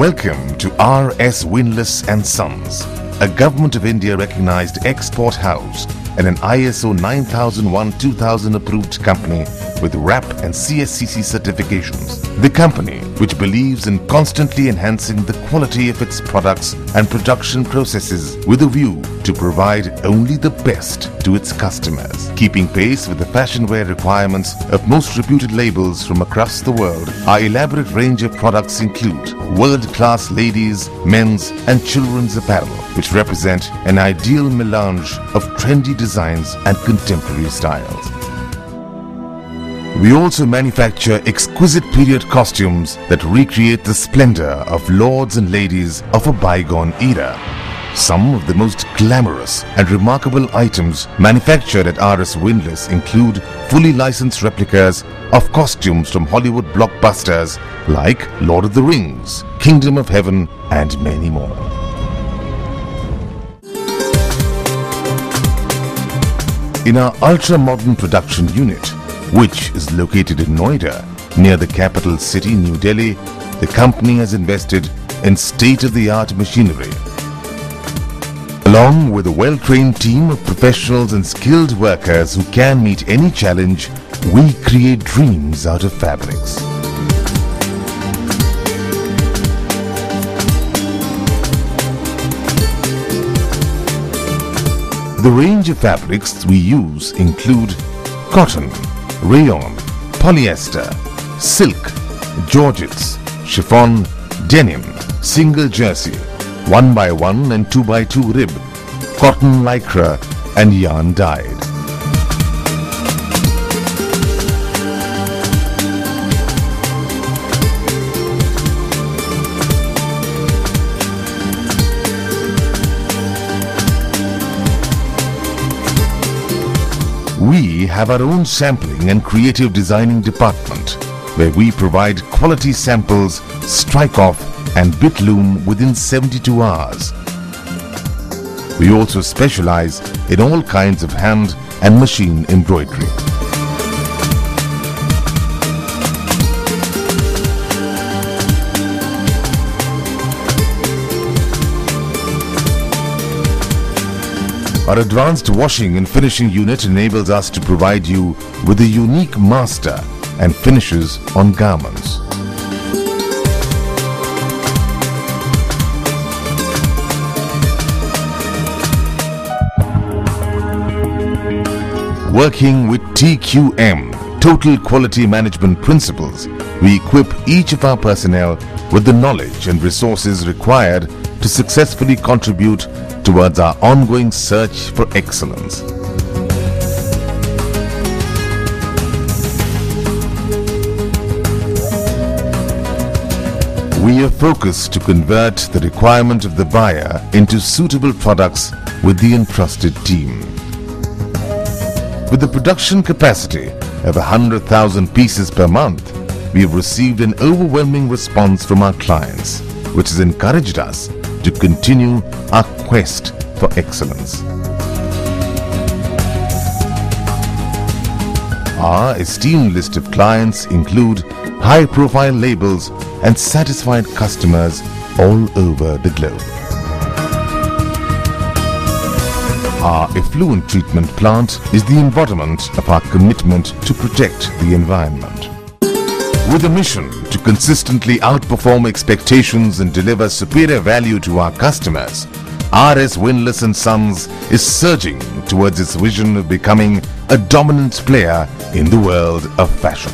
Welcome to R.S.Windlass Sons, a Government of India recognized export house and an ISO 9001-2000 approved company with RAP and CSCC certifications. The company, which believes in constantly enhancing the quality of its products and production processes with a view to provide only the best to its customers. Keeping pace with the fashion wear requirements of most reputed labels from across the world, our elaborate range of products include world-class ladies, men's and children's apparel, which represent an ideal melange of trendy designs and contemporary styles. We also manufacture exquisite period costumes that recreate the splendor of lords and ladies of a bygone era. Some of the most glamorous and remarkable items manufactured at R.S.Windlass include fully licensed replicas of costumes from Hollywood blockbusters like Lord of the Rings, Kingdom of Heaven and many more. In our ultra-modern production unit, which is located in Noida, near the capital city, New Delhi, the company has invested in state-of-the-art machinery. Along with a well-trained team of professionals and skilled workers who can meet any challenge, we create dreams out of fabrics. The range of fabrics we use include cotton, rayon, polyester, silk, georgettes, chiffon, denim, single jersey, 1x1 and 2x2 rib, cotton lycra and yarn dyed. We have our own sampling and creative designing department where we provide quality samples, strike off and bit loom within 72 hours. We also specialize in all kinds of hand and machine embroidery. Our advanced washing and finishing unit enables us to provide you with a unique master and finishes on garments. Working with TQM, Total Quality Management Principles, we equip each of our personnel with the knowledge and resources required to successfully contribute towards our ongoing search for excellence. We are focused to convert the requirement of the buyer into suitable products with the entrusted team. With the production capacity of 100,000 pieces per month, we have received an overwhelming response from our clients, which has encouraged us to continue our quest for excellence. Our esteemed list of clients include high-profile labels and satisfied customers all over the globe. Our effluent treatment plant is the embodiment of our commitment to protect the environment. With a mission to consistently outperform expectations and deliver superior value to our customers, R.S.Windlass Sons is surging towards its vision of becoming a dominant player in the world of fashion.